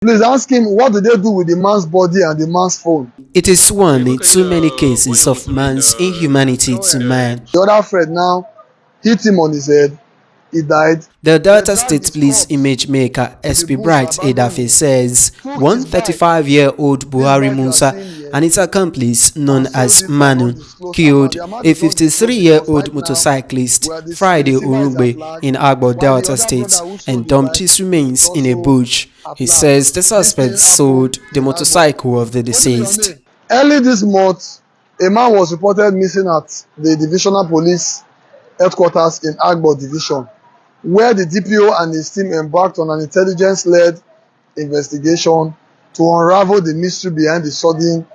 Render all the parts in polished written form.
Please ask him, what did they do with the man's body and the man's phone? It is one in too many cases of man's inhumanity to man. The other friend now hit him on his head. He died. The Delta State Police image maker SP Bright Edafe says one 35-year-old Buhari Musa and his accomplice known as Manu killed a 53-year-old motorcyclist Friday Urugbe in Agbor, Delta State and dumped his remains in a bush. He says the suspect sold the motorcycle of the deceased. Early this month, a man was reported missing at the divisional police headquarters in Agbor division, where the DPO and his team embarked on an intelligence-led investigation to unravel the mystery behind the sudden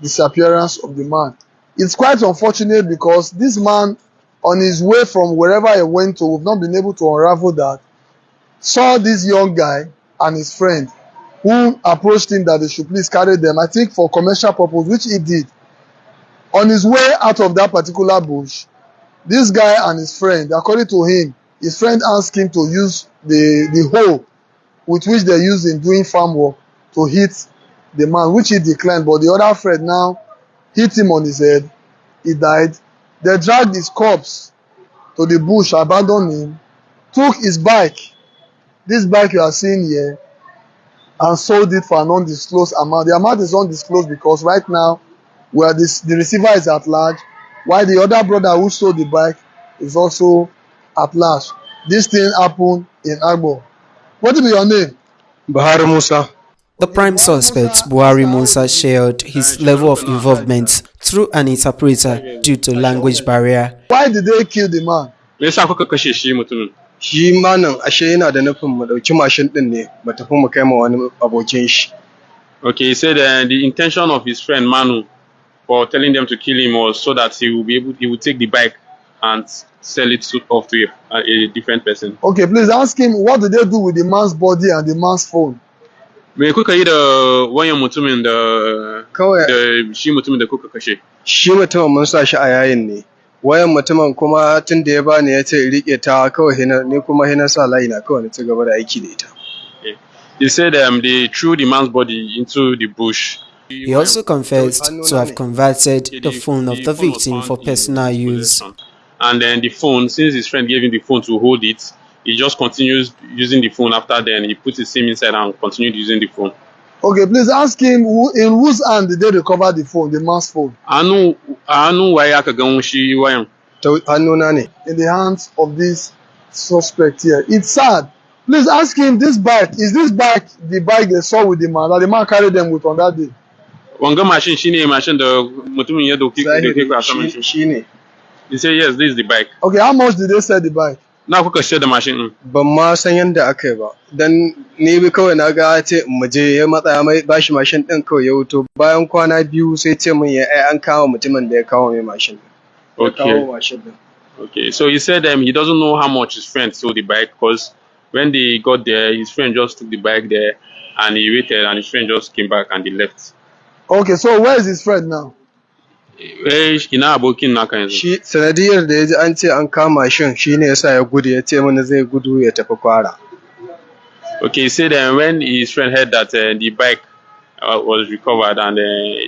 disappearance of the man. It's quite unfortunate because this man, on his way from wherever he went to, we've not been able to unravel that, saw this young guy and his friend who approached him that they should please carry them, I think for commercial purpose, which he did. On his way out of that particular bush, this guy and his friend, according to him, his friend asked him to use the hoe with which they use in doing farm work to hit the man, which he declined. But the other friend now hit him on his head. He died. They dragged his corpse to the bush, abandoned him, took his bike, this bike you are seeing here, and sold it for an undisclosed amount. The amount is undisclosed because right now, where the receiver is at large, while the other brother who sold the bike is also at large. This thing happened in Agbor. What is your name? Buhari Musa. The prime suspect, Buhari Musa, shared his level of involvement through an interpreter due to language barrier. Why did they kill the man? Shi manan ashe yana da nufin mu dauki mashin din ne mu tafi mu kai ma wani abokin shi. Okay, he said the intention of his friend Manu for telling them to kill him was so that he would take the bike and sell it off to a different person. Okay, please ask him, what did they do with the man's body and the man's phone? Me kuka yi da wayan mutumin da shi mutumin da kuka kashe? Shi mutumin mun sa shi a yayin ne. Wayan mutumin kuma tun da ya bani ya ce rike ta kawai ne kuma hina sa layi na kawai ci gaba da aiki da ita. He said they threw the man's body into the bush. He also confessed to have converted the phone of the victim for personal use. And then the phone, since his friend gave him the phone to hold it, he just continues using the phone after then. He put his SIM inside and continued using the phone. Okay, please ask him, in whose hand did they recover the phone, the man's phone? In the hands of this suspect here. It's sad. Please ask him, is this bike the bike they saw with the man, that the man carried them with on that day? Wanga machine machine da mutumin ya dauke ku a saman shi. Shine. He said yes, this is the bike. Okay, how much did they sell the bike? Na kuka sayar da machine din? Ban ma san yanda aka yi ba. Dan ni bi kawai na ga ce mu je ya matsa mai bashi mashin din kawai ya wuto. Bayan kwana biyu sai ce min an kawo mutumin da ya kawo mai mashin. Okay, so he said he doesn't know how much his friend sold the bike because when they got there, his friend just took the bike there and he waited and his friend just came back and they left. Okay, so where is his friend now? Ina abokin naka yanzu. Shi sanadiyar da ya ji an ce an kama shin shine yasa ya gudu ya ce mana zai gudu ya tafi Kwara. Okay, he said when his friend heard that the bike was recovered and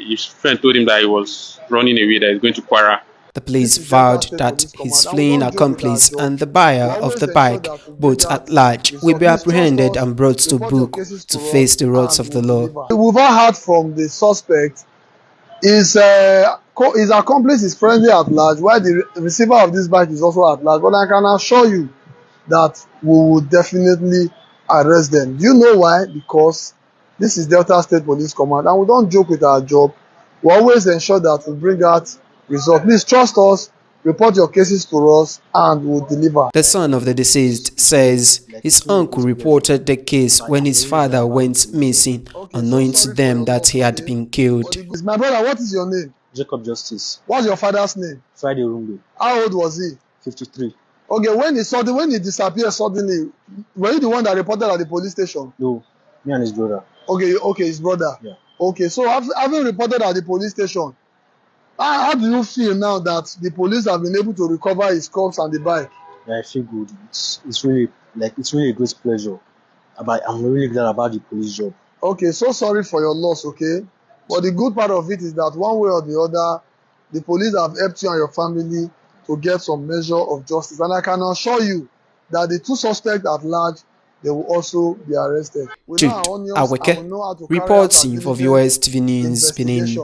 his friend told him that he was running away, that he's going to Kwara. The police vowed that his fleeing accomplice and the buyer of the bike, both at large, will be apprehended and brought to book to face the wrath of the law. We've all heard from the suspect. His accomplice is friendly at large, while the receiver of this bike is also at large. But I can assure you that we will definitely arrest them. Do you know why? Because this is Delta State Police Command and we don't joke with our job. We always ensure that we bring out results. Please trust us, report your cases to us, and we'll deliver. The son of the deceased says his uncle reported the case when his father went missing, unknowing to them that he had been killed. My brother, what is your name? Jacob Justice. What's your father's name? Friday Urugbe. How old was he? 53. Okay, when he disappeared suddenly, were you the one that reported at the police station? No, me and his brother. Okay, his brother. Yeah. Okay, so having reported at the police station, how do you feel now that the police have been able to recover his corpse and the bike? Yeah, I feel good. It's really a great pleasure. I'm really glad about the police job. Okay, so sorry for your loss, okay? But the good part of it is that one way or the other, the police have helped you and your family to get some measure of justice. And I can assure you that the 2 suspects at large, they will also be arrested. We know Jude our onions and we Aweke, know how to carry out our reporting for diligent VOS TV News, Benin. investigation.